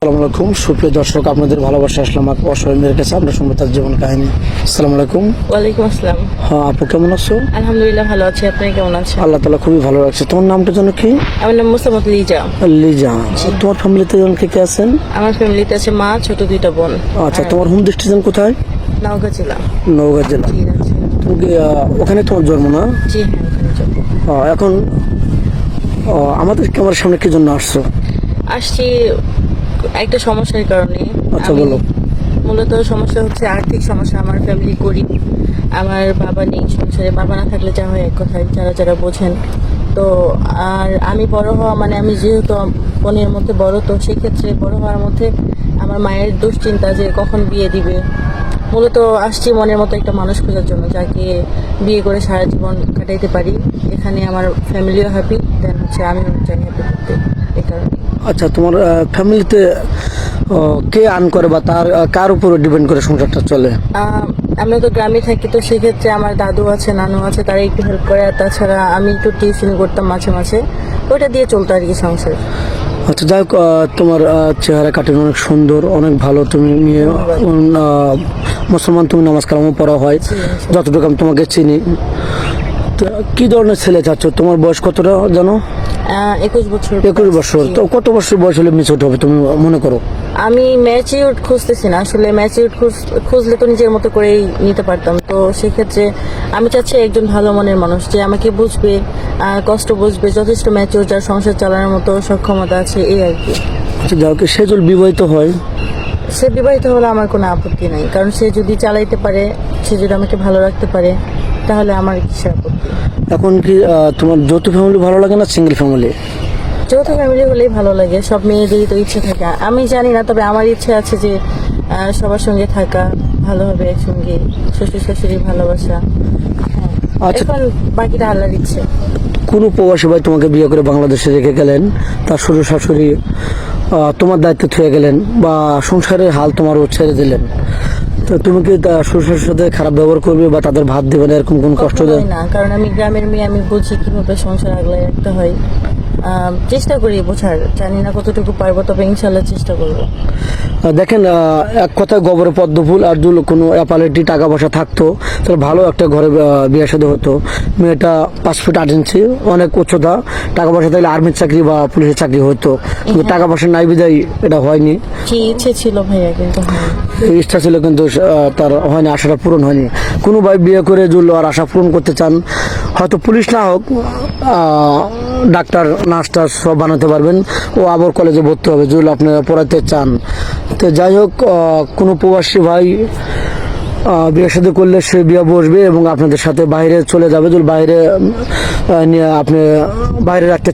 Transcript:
আসসালামু আলাইকুম সুপ্রিয় দর্শক, আপনাদের ভালোবাসা আসলাম অসহায়দের কাছে। আমরা শুনবো তার জীবন কাহিনী। আসসালামু আলাইকুম। ওয়ালাইকুম আসসালাম। হ্যাঁ আপু, কেমন আছো? আলহামদুলিল্লাহ ভালো আছি, আপনি কেমন আছেন? আল্লাহ তাআলা খুবই ভালো রাখছে। তোমার নামটা যেন কি? আমার নাম মুসাম্মদ লিজা। লিজা। তোমার ফ্যামিলিতে জন কে কে আছেন? আমার ফ্যামিলিতে আছে মা, ছোট দুইটা বোন। আচ্ছা, তোমার হোম ডিস্ট্রিক্ট কোথায়? নওগাঁ জেলা। নওগাঁ জেলা। জি আছে। তুমি কি ওখানে তোমার জন্ম না? জি হ্যাঁ, ওখানে যাবো। এখন আমাদের ক্যামেরার সামনে কি জন্য আসছো? আসছি একটা সমস্যার কারণে। আচ্ছা, আমি বলো। মূলত সমস্যা হচ্ছে আর্থিক সমস্যা। আমার ফ্যামিলি গরিব, আমার বাবা নেই সংসারে। বাবা না থাকলে যা হয় এক কথায়, যারা যারা বোঝেন। তো আর আমি বড় হওয়া মানে আমি যেহেতু বোনের মধ্যে বড়, তো সেক্ষেত্রে বড় হওয়ার মধ্যে আমার মায়ের দুশ্চিন্তা যে কখন বিয়ে দিবে। মূলত আসছি মনের মতো একটা মানুষ খোঁজার জন্য, যাকে বিয়ে করে সারা জীবন কাটাইতে পারি। এখানে আমার ফ্যামিলিও হ্যাপি, দেন হচ্ছে আমিও চাই হ্যাপি করতে। এই কারণে। আচ্ছা, তোমার ফ্যামিলিতে কে আর্ন করে বা তার কার উপরে ডিপেন্ড করে সংসারটা চলে? আমরা তো গ্রামে থাকি, তো সেক্ষেত্রে আমার দাদু আছে, নানু আছে, তারা একটু হেল্প করে। আর তাছাড়া আমি একটু টিউশন করতাম মাঝে মাঝে, ওইটা দিয়ে চলতো আর কি সংসার। আচ্ছা, যাই হোক, তোমার চেহারা কাটিং অনেক সুন্দর, অনেক ভালো। তুমি নিয়ে মুসলমান, তুমি নামাজ কালামও পড়া হয় যতটুকু আমি তোমাকে চিনি। তো কি ধরনের ছেলে চাচ্ছ? তোমার বয়স কতটা জানো? 21 বছর। 21 বছর। তো কত বছর বয়স হলে মিচুট হবে তুমি মনে করো? আমি ম্যাচিউর খুঁজতেছি না আসলে। ম্যাচিউর খুঁজলে তো নিজের মতো করেই নিতে পারতাম। তো সেক্ষেত্রে আমি চাচ্ছি একজন ভালো মনের মানুষ, যে আমাকে বুঝবে, কষ্ট বুঝবে, যথেষ্ট ম্যাচিউর, যার সংসার চালানোর মতো সক্ষমতা আছে, এই আর কি। আচ্ছা, যাই হোক, সে যদি বিবাহিত হয়? সে বিবাহিত হলে আমার কোনো আপত্তি নাই, কারণ সে যদি চালাইতে পারে, সে যদি আমাকে ভালো রাখতে পারে, তাহলে আমার কিসের আপত্তি। এখন কি তোমার যৌথ ফ্যামিলি ভালো লাগে না সিঙ্গেল ফ্যামিলি? যৌথ ফ্যামিলি হলেই ভালো লাগে। সব মেয়েদেরই তো ইচ্ছে থাকে, আমি জানি না, তবে আমার ইচ্ছে আছে যে সবার সঙ্গে থাকা, ভালোভাবে একসঙ্গে, শ্বশুর শাশুড়ি ভালোবাসা। হ্যাঁ, আচ্ছা। এখন বাকিটা আল্লাহর ইচ্ছে। কোনো প্রবাসী ভাই তোমাকে বিয়ে করে বাংলাদেশে রেখে গেলেন, তার শ্বশুর শাশুড়ি তোমার দায়িত্বে থুয়ে গেলেন, বা সংসারের হাল তোমারও ছেড়ে দিলেন, তো তুমি কি শ্বশুরের সাথে খারাপ ব্যবহার করবে বা তাদের ভাত দেবে না, এরকম কোন কষ্ট দেয়? না, কারণ আমি গ্রামের মেয়ে, আমি বুঝি কিভাবে সংসার আগলায় রাখতে হয়। চেষ্টা করি বোঝার, জানি না কতটুকু পারবো, তবে ইনশাল্লাহ চেষ্টা করবো। দেখেন, এক কথায় গোবরে পদ্ম ফুল, আর যদি কোনো অ্যাপালিটি টাকা পয়সা থাকতো তাহলে ভালো একটা ঘরে বিয়ে শাদী হতো। মেয়েটা 5 ফিট 8 ইঞ্চি, অনেক উচ্চতা, টাকা পয়সা থাকলে আর্মির চাকরি বা পুলিশের চাকরি হতো, কিন্তু টাকা পয়সা নাই বিদায় এটা হয়নি। কি ইচ্ছে ছিল ভাইয়া, কিন্তু ইচ্ছা ছিল, কিন্তু তার হয়নি, আশাটা পূরণ হয়নি। কোনো ভাই বিয়ে করে যদি আর আশা পূরণ করতে চান, হয়তো পুলিশ না হোক, ডাক্তার নার্স টার্স সব বানাতে পারবেন। ও আবার কলেজে ভর্তি হবে যদি আপনারা পড়াতে চান। তো যাই হোক, কোনো প্রবাসী ভাই বিয়ের সাথে করলে সে বিয়ে বসবে এবং আপনাদের সাথে বাইরে চলে যাবে। যদি বাইরে নিয়ে আপনি বাইরে রাখতে